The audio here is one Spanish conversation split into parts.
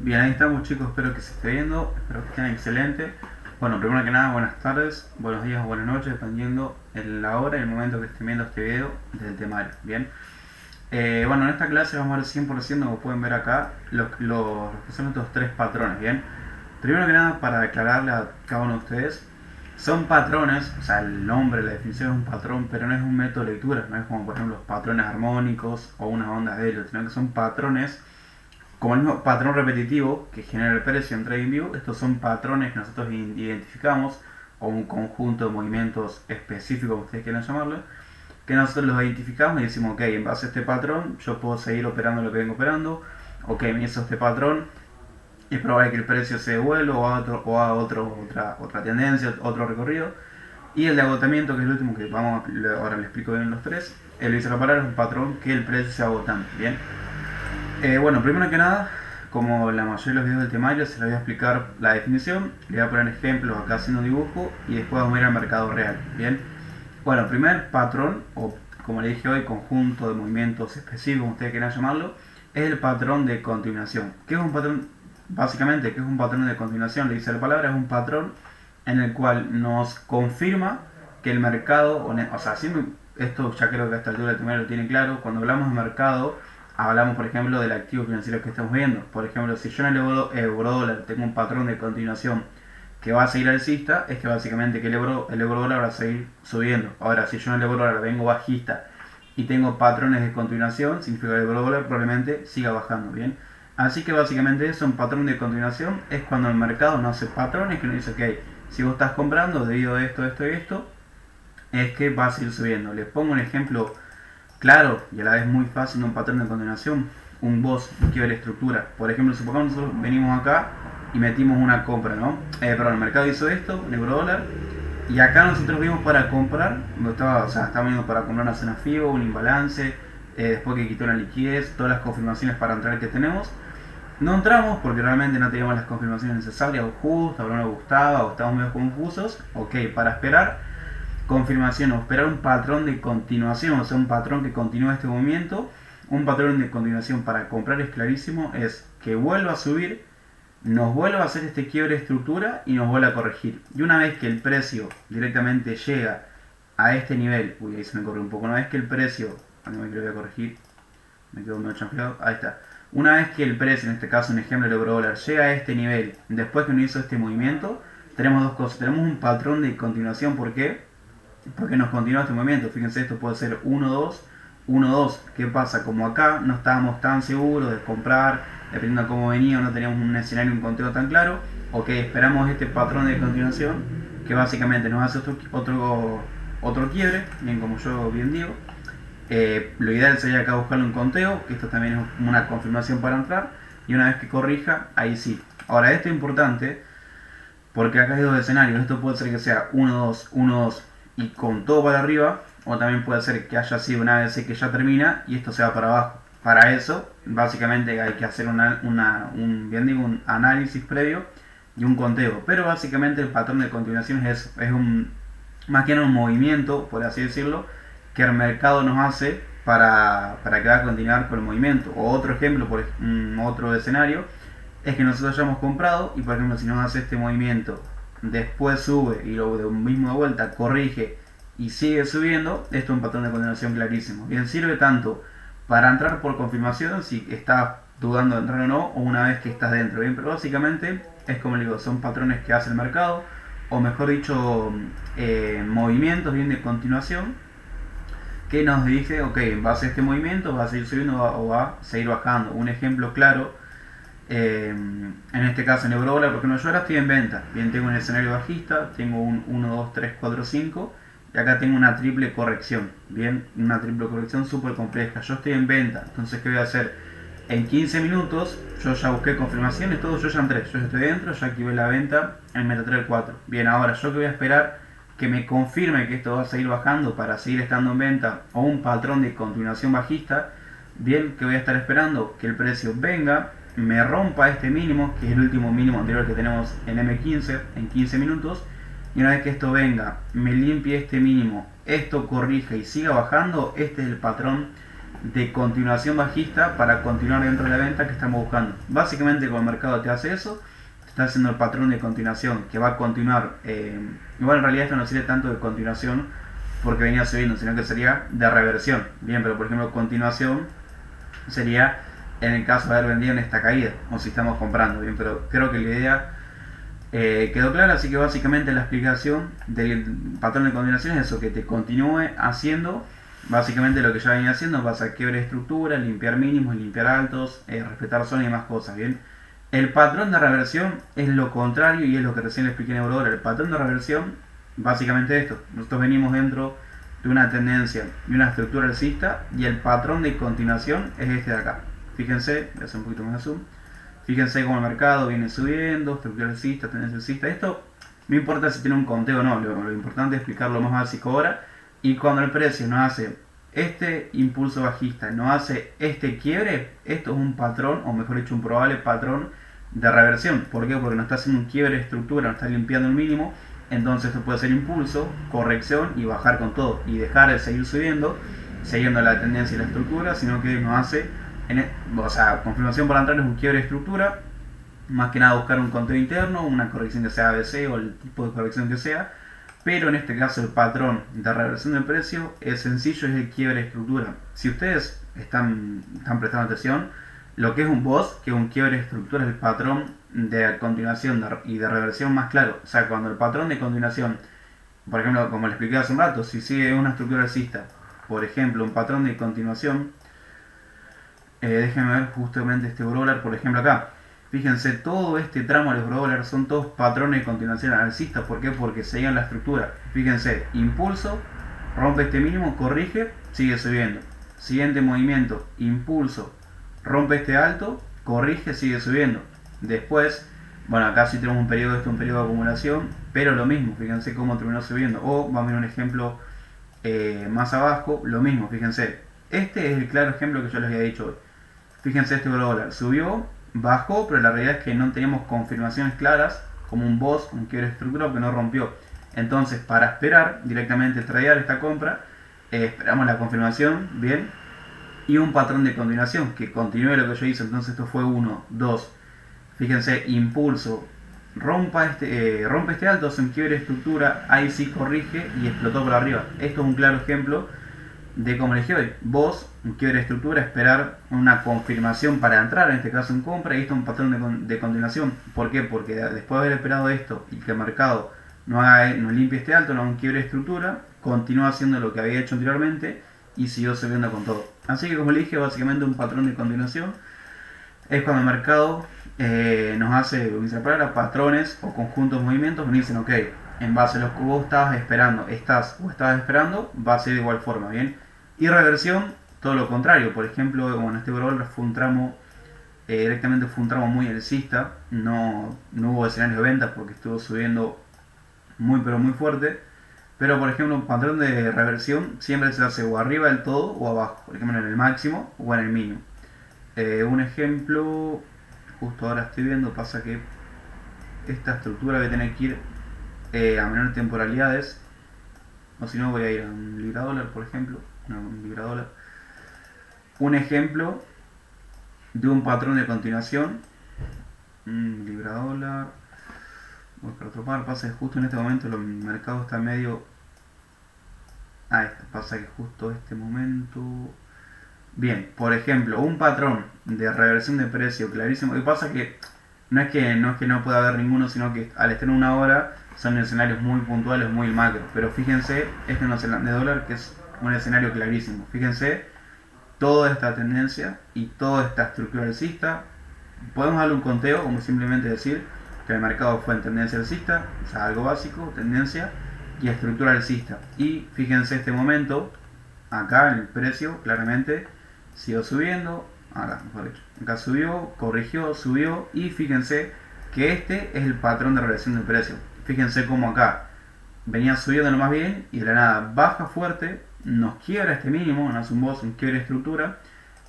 Bien, ahí estamos chicos, espero que se esté viendo, espero que estén excelente. Bueno, primero que nada, buenas tardes, buenos días o buenas noches, dependiendo la hora y el momento que estén viendo este video del temario. Bien, bueno, en esta clase vamos a ver 100%, como pueden ver acá, los que son estos tres patrones. Bien, primero que nada, para aclararle a cada uno de ustedes, son patrones, o sea, el nombre, la definición es un patrón, pero no es un método de lectura, no es como por ejemplo los patrones armónicos o una onda de helio, sino que son patrones como el mismo patrón repetitivo que genera el precio en TradingView. Estos son patrones que nosotros identificamos, o un conjunto de movimientos específicos, como ustedes quieran llamarlo, que nosotros los identificamos y decimos, ok, en base a este patrón yo puedo seguir operando lo que vengo operando. Ok, me hizo este patrón, es probable que el precio se devuelva otra tendencia, otro recorrido. Y el de agotamiento, que es el último que ahora le explico bien los tres. El dice la palabra es un patrón que el precio se agotando. Bien. Bueno, primero que nada, como la mayoría de los videos del temario, se les voy a explicar la definición, le voy a poner ejemplos acá haciendo dibujo y después vamos a ir al mercado real. Bien, bueno, primer patrón, o como le dije hoy, conjunto de movimientos específicos, como ustedes quieran llamarlo, es el patrón de continuación. ¿Qué es un patrón? Básicamente, ¿qué es un patrón de continuación? Le dice la palabra, es un patrón en el cual nos confirma que el mercado, o sea, esto ya creo que a esta altura del temario lo tienen claro, cuando hablamos de mercado, hablamos por ejemplo del activo financiero que estamos viendo. Por ejemplo, si yo en el euro dólar tengo un patrón de continuación que va a seguir alcista, es que básicamente que el euro dólar va a seguir subiendo. Ahora, si yo en el euro dólar vengo bajista y tengo patrones de continuación, significa que el euro dólar probablemente siga bajando. Bien, así que básicamente eso, un patrón de continuación, es cuando el mercado no hace patrones que nos dice, ok, si vos estás comprando debido a esto, esto y esto, es que va a seguir subiendo. Les pongo un ejemplo claro y a la vez muy fácil de un patrón de continuación. Un boss que ve la estructura. Por ejemplo, supongamos nosotros venimos acá y metimos una compra, ¿no? Perdón, el mercado hizo esto, en euro dólar, y acá nosotros vimos para comprar, estamos viendo para comprar una zona FIBO, un imbalance, después que quitó la liquidez, todas las confirmaciones para entrar que tenemos. No entramos porque realmente no teníamos las confirmaciones necesarias o justas, o no nos gustaba, o estábamos medio confusos. Ok, para esperar confirmación o esperar un patrón de continuación, o sea, un patrón que continúe este movimiento. Un patrón de continuación para comprar es clarísimo, es que vuelva a subir, nos vuelva a hacer este quiebre de estructura y nos vuelva a corregir. Y una vez que el precio directamente llega a este nivel, uy, ahí se me corre un poco, una vez que el precio, no me quiero corregir, me quedo medio champeado, ahí está. Una vez que el precio, en este caso un ejemplo del euro dólar, llega a este nivel, después que nos hizo este movimiento, tenemos dos cosas. Tenemos un patrón de continuación, ¿por qué? Porque nos continúa este movimiento. Fíjense, esto puede ser 1-2, 1-2. ¿Qué pasa? Como acá no estábamos tan seguros de comprar, dependiendo de cómo venía, no teníamos un escenario, un conteo tan claro, ok, esperamos este patrón de continuación, que básicamente nos hace otro quiebre, bien como yo bien digo. Lo ideal sería acá buscarle un conteo, que esto también es una confirmación para entrar, y una vez que corrija, ahí sí. Ahora, esto es importante, porque acá hay dos escenarios. Esto puede ser que sea 1-2, 1-2 y con todo para arriba, o también puede ser que haya sido una vez que ya termina y esto se va para abajo. Para eso, básicamente hay que hacer un análisis previo y un conteo. Pero básicamente el patrón de continuación más que nada un movimiento, por así decirlo, que el mercado nos hace para que va a continuar con el movimiento. O otro ejemplo, otro escenario, es que nosotros hayamos comprado y por ejemplo si nos hace este movimiento, después sube y luego de un mismo de vuelta corrige y sigue subiendo, esto es un patrón de continuación clarísimo. Bien, sirve tanto para entrar por confirmación si estás dudando de entrar o no, o una vez que estás dentro. Bien, pero básicamente es como digo, son patrones que hace el mercado, o mejor dicho, movimientos bien de continuación que nos dice, ok, en base a este movimiento va a seguir subiendo o va a seguir bajando. Un ejemplo claro, en este caso en euro dólar, porque no, yo ahora estoy en venta. Bien, tengo un escenario bajista, tengo un 1, 2, 3, 4, 5 y acá tengo una triple corrección. Bien, una triple corrección súper compleja. Yo estoy en venta, entonces ¿qué voy a hacer? En 15 minutos yo ya busqué confirmaciones, todo, yo ya entré, yo ya estoy dentro, ya activé la venta en MetaTrader 4. Bien, ahora yo que voy a esperar que me confirme que esto va a seguir bajando para seguir estando en venta, o un patrón de continuación bajista. Bien, que voy a estar esperando que el precio venga, me rompa este mínimo, que es el último mínimo anterior que tenemos en M15, en 15 minutos, y una vez que esto venga, me limpie este mínimo, esto corrija y siga bajando. Este es el patrón de continuación bajista para continuar dentro de la venta que estamos buscando. Básicamente, como el mercado te hace eso, te está haciendo el patrón de continuación que va a continuar. Igual en realidad esto no sería tanto de continuación porque venía subiendo, sino que sería de reversión. Bien, pero por ejemplo, continuación sería en el caso de haber vendido en esta caída o si estamos comprando. Bien, pero creo que la idea quedó clara, así que básicamente la explicación del patrón de continuación es eso, que te continúe haciendo básicamente lo que ya venía haciendo, vas a quebrar estructura, limpiar mínimos, limpiar altos, respetar zonas y más cosas, ¿bien? El patrón de reversión es lo contrario y es lo que recién le expliqué en Eurodólar. El patrón de reversión, básicamente esto, nosotros venimos dentro de una tendencia y una estructura alcista y el patrón de continuación es este de acá. Fíjense, voy a hacer un poquito más de zoom. Fíjense cómo el mercado viene subiendo, estructura alcista, tendencia alcista. Esto no importa si tiene un conteo o no, lo importante es explicar lo más básico ahora. Y cuando el precio no hace este impulso bajista, no hace este quiebre, esto es un patrón, o mejor dicho, un probable patrón de reversión. ¿Por qué? Porque no está haciendo un quiebre de estructura, no está limpiando el mínimo. Entonces esto puede ser impulso, corrección y bajar con todo. Y dejar de seguir subiendo, siguiendo la tendencia y la estructura, sino que no hace... o sea, confirmación para entrar es un quiebre de estructura, más que nada buscar un conteo interno, una corrección que sea ABC o el tipo de corrección que sea, pero en este caso el patrón de reversión del precio es sencillo, es el quiebre de estructura. Si ustedes están prestando atención, lo que es un BOS, que es un quiebre de estructura, es el patrón de continuación y de reversión más claro. O sea, cuando el patrón de continuación, por ejemplo, como le expliqué hace un rato, si sigue una estructura alcista, por ejemplo, un patrón de continuación, déjenme ver justamente este Eurodólar, por ejemplo acá. Fíjense, todo este tramo de los Eurodólar son todos patrones de continuación alcistas. ¿Por qué? Porque seguían la estructura. Fíjense, impulso, rompe este mínimo, corrige, sigue subiendo. Siguiente movimiento, impulso, rompe este alto, corrige, sigue subiendo. Después, bueno, acá sí tenemos un periodo de acumulación, pero lo mismo, fíjense cómo terminó subiendo. O vamos a ver un ejemplo más abajo, lo mismo, fíjense. Este es el claro ejemplo que yo les había dicho hoy. Fíjense, este Eurodólar subió, bajó, pero la realidad es que no teníamos confirmaciones claras, como un BOS, un quiebre estructural que no rompió. Entonces, para esperar directamente tradear esta compra, esperamos la confirmación, bien, y un patrón de continuación, que continúe lo que yo hice. Entonces esto fue 1, 2, fíjense, impulso, rompe este alto, hace un quiebre estructura, ahí sí corrige y explotó por arriba. Esto es un claro ejemplo de como le dije hoy, vos, un quiebre de estructura, esperar una confirmación para entrar, en este caso en compra, y esto es un patrón de continuación. ¿Por qué? Porque después de haber esperado esto y que el mercado no limpie este alto, no haga un quiebre de estructura, continúa haciendo lo que había hecho anteriormente y siguió subiendo con todo. Así que como le dije, básicamente un patrón de continuación es cuando el mercado nos hace, patrones o conjuntos de movimientos que dicen, ok, en base a los que vos estabas esperando, va a ser de igual forma, ¿bien? Y reversión, todo lo contrario. Por ejemplo, bueno, este Eurodólar fue un tramo, directamente fue un tramo muy alcista, no hubo escenario de ventas porque estuvo subiendo muy pero muy fuerte. Pero por ejemplo, un patrón de reversión siempre se hace o arriba del todo o abajo, por ejemplo en el máximo o en el mínimo. Un ejemplo, justo ahora estoy viendo, pasa que esta estructura que tiene que ir a menores temporalidades, o si no voy a ir a un libra dólar, por ejemplo, un libra dólar. Un ejemplo de un patrón de continuación, libra dólar, voy para otro par, pasa que justo en este momento el mercado está medio... pasa que justo este momento... Bien, por ejemplo, un patrón de reversión de precio clarísimo, y pasa que no es que no pueda haber ninguno, sino que al estar en una hora son escenarios muy puntuales, muy macro. Pero fíjense, este de dólar que es un escenario clarísimo. Fíjense toda esta tendencia y toda esta estructura alcista. Podemos darle un conteo, como simplemente decir que el mercado fue en tendencia alcista, o sea, algo básico, tendencia y estructura alcista. Y fíjense este momento, acá el precio claramente siguió subiendo. Acá subió, corrigió, subió y fíjense que este es el patrón de reversión del precio. Fíjense cómo acá venía subiendo lo más bien y de la nada baja fuerte, nos quiebra este mínimo, nos hace un BOS, un quiebre de estructura.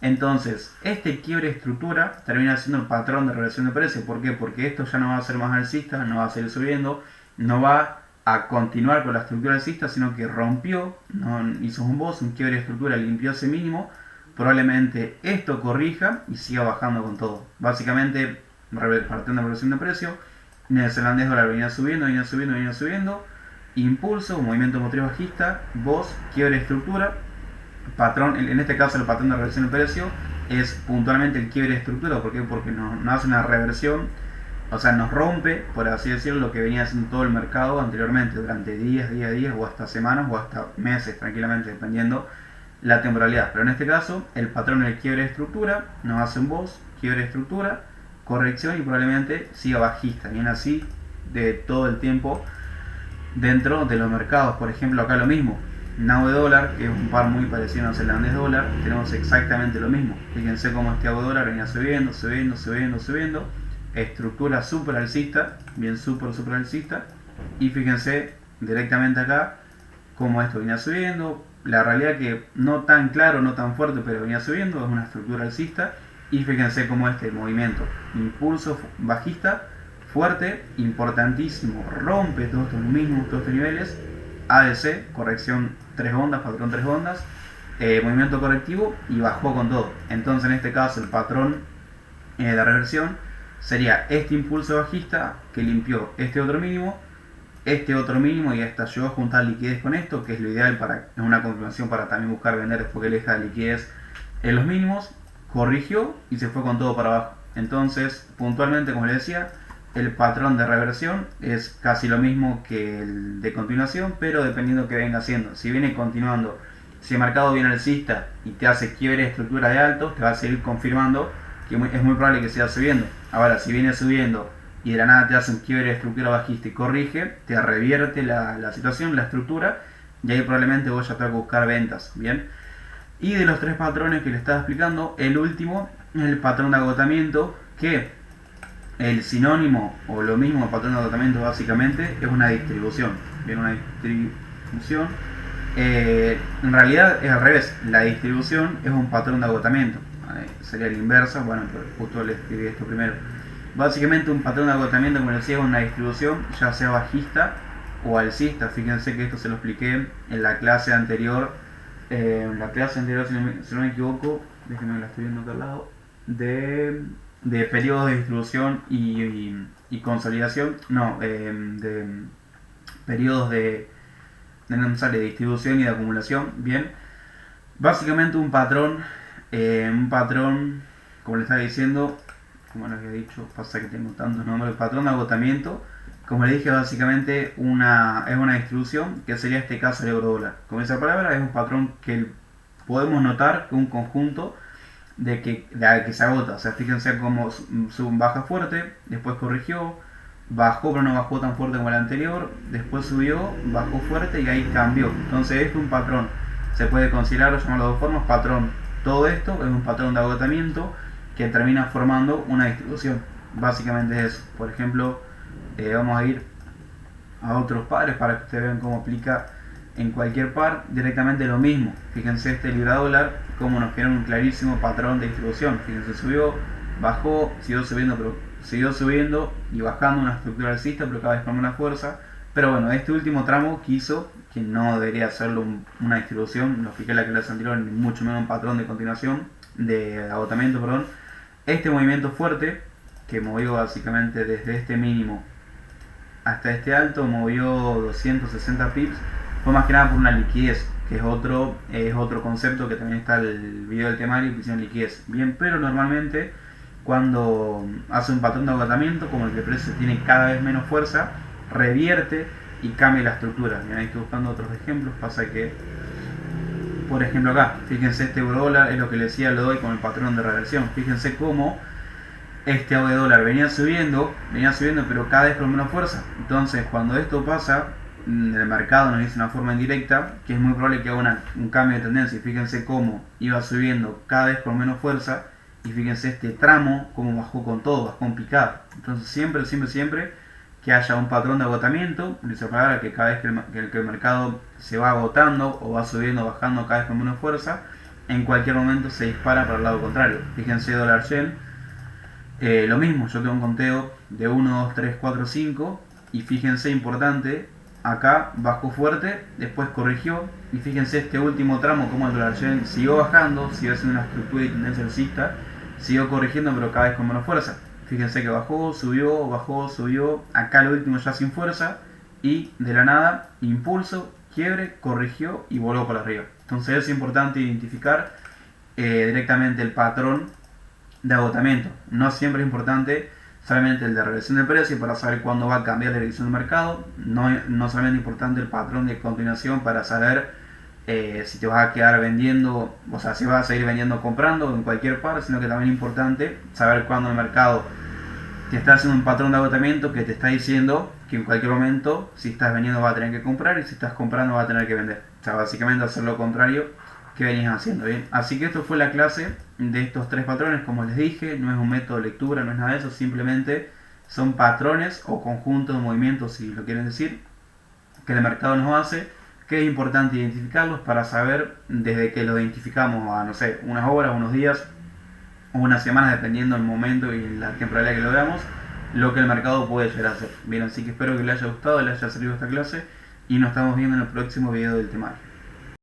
Entonces, este quiebre de estructura termina siendo el patrón de reversión de precio. ¿Por qué? Porque esto ya no va a ser más alcista, no va a seguir subiendo, no va a continuar con la estructura alcista, sino que rompió, hizo un BOS, un quiebre de estructura, limpió ese mínimo, probablemente esto corrija y siga bajando con todo. Básicamente, partiendo de reversión de precio, neozelandés dólar venía subiendo, venía subiendo, venía subiendo, impulso, movimiento motriz bajista, voz, quiebre de estructura, patrón, en este caso el patrón de reversión de precio es puntualmente el quiebre de estructura. ¿Por qué? Porque nos hace una reversión, o sea, nos rompe, por así decirlo, lo que venía haciendo todo el mercado anteriormente, durante días, o hasta semanas, o hasta meses, tranquilamente, dependiendo la temporalidad. Pero en este caso, el patrón del quiebre de estructura nos hace un voz, quiebre de estructura, corrección y probablemente siga bajista. Bien así de todo el tiempo dentro de los mercados. Por ejemplo, acá lo mismo. NAUE dólar, que es un par muy parecido a neozelandés dólar, tenemos exactamente lo mismo. Fíjense cómo este AUE dólar venía subiendo, subiendo, subiendo, subiendo. Estructura super alcista, bien super alcista. Y fíjense directamente acá cómo esto venía subiendo. La realidad que no tan claro, no tan fuerte, pero venía subiendo, es una estructura alcista. Y fíjense cómo este movimiento, impulso bajista, fuerte, importantísimo, rompe todos estos mismos, todos estos niveles. ADC, corrección 3 ondas, patrón 3 ondas, movimiento correctivo y bajó con todo. Entonces en este caso el patrón de reversión sería este impulso bajista que limpió este otro mínimo y hasta llegó a juntar liquidez con esto, que es lo ideal para una confirmación para también buscar vender después que le deja liquidez en los mínimos, corrigió y se fue con todo para abajo. Entonces puntualmente, como les decía, el patrón de reversión es casi lo mismo que el de continuación, pero dependiendo que venga haciendo. Si viene continuando, si el mercado viene alcista y te hace quiebre de estructura de altos, te va a seguir confirmando que es muy probable que siga subiendo. Ahora, si viene subiendo y de la nada te hace un quiebre de estructura bajista y corrige, te revierte la situación, la estructura, y ahí probablemente vos ya tengas que buscar ventas. Bien. Y de los tres patrones que les estaba explicando, el último es el patrón de agotamiento, que el sinónimo o lo mismo el patrón de agotamiento básicamente es una distribución. Bien, una distribución. En realidad es al revés, la distribución es un patrón de agotamiento. Sería el inverso, bueno, pero justo le escribí esto primero. Básicamente un patrón de agotamiento, como les decía, es una distribución, ya sea bajista o alcista. Fíjense que esto se lo expliqué en la clase anterior. Si no me equivoco, déjenme la estoy viendo acá al lado, de periodos de distribución y consolidación, de periodos de distribución y de acumulación. Bien, básicamente un patrón, como les estaba diciendo, como les había dicho, pasa que tengo tantos nombres, el patrón de agotamiento, como les dije, básicamente es una distribución, que sería este caso el euro dólar. Con esa palabra es un patrón que podemos notar que un conjunto de que se agota. O sea, fíjense cómo baja fuerte, después corrigió, bajó pero no bajó tan fuerte como el anterior, después subió, bajó fuerte y ahí cambió. Entonces esto es un patrón, se puede considerar o llamarlo de dos formas, patrón. Todo esto es un patrón de agotamiento que termina formando una distribución. Básicamente es eso. Por ejemplo, vamos a ir a otros pares para que ustedes vean cómo aplica en cualquier par directamente lo mismo. Fíjense este libra dólar, como nos genera un clarísimo patrón de distribución. Fíjense, subió, bajó, siguió subiendo y bajando, una estructura alcista, pero cada vez con una fuerza. Pero bueno, este último tramo quiso, que no debería hacerlo una distribución, lo expliqué en la clase anterior, ni mucho menos un patrón de continuación, de agotamiento, perdón. Este movimiento fuerte, que movió básicamente desde este mínimo hasta este alto, movió 260 pips, fue más que nada por una liquidez, que es otro concepto que también está el video del temario, que hicieron liquidez. Bien, pero normalmente cuando hace un patrón de agotamiento, como el que el precio tiene cada vez menos fuerza, revierte y cambia la estructura. Bien, ahí estoy buscando otros ejemplos, pasa que, por ejemplo acá, fíjense este euro dólar, es lo que les decía, lo doy con el patrón de reversión. Fíjense cómo este AUE dólar venía subiendo, pero cada vez con menos fuerza. Entonces, cuando esto pasa, el mercado nos dice de una forma indirecta que es muy probable que haga un cambio de tendencia. Y fíjense cómo iba subiendo cada vez con menos fuerza, y fíjense este tramo cómo bajó con todo, bajó en picada. Entonces siempre que haya un patrón de agotamiento, esa palabra, que cada vez que el mercado se va agotando o va subiendo o bajando cada vez con menos fuerza, en cualquier momento se dispara para el lado contrario. Fíjense dólar yen, lo mismo, yo tengo un conteo de 1, 2, 3, 4, 5, y fíjense, importante, acá bajó fuerte, después corrigió, y fíjense este último tramo como el dólar yen siguió bajando, siguió haciendo una estructura y tendencia alcista, siguió corrigiendo pero cada vez con menos fuerza. Fíjense que bajó, subió, acá lo último ya sin fuerza, y de la nada, impulso, quiebre, corrigió y volvió para arriba. Entonces es importante identificar directamente el patrón de agotamiento. No siempre es importante solamente el de reversión de precio para saber cuándo va a cambiar la dirección del mercado. No solamente es importante el patrón de continuación para saber si te vas a quedar vendiendo, o sea, si vas a seguir vendiendo o comprando en cualquier par, sino que también es importante saber cuándo el mercado te está haciendo un patrón de agotamiento que te está diciendo que en cualquier momento, si estás vendiendo, vas a tener que comprar, y si estás comprando, vas a tener que vender. O sea, básicamente hacer lo contrario que venías haciendo, ¿bien? Así que esto fue la clase de estos tres patrones. Como les dije, no es un método de lectura, no es nada de eso, simplemente son patrones o conjuntos de movimientos, si lo quieren decir, que el mercado nos hace, que es importante identificarlos para saber desde que lo identificamos a, no sé, unas horas, unos días o unas semanas, dependiendo del momento y la temporalidad que lo veamos, lo que el mercado puede llegar a hacer. Bien, así que espero que les haya gustado, les haya servido esta clase, y nos estamos viendo en el próximo video del temario.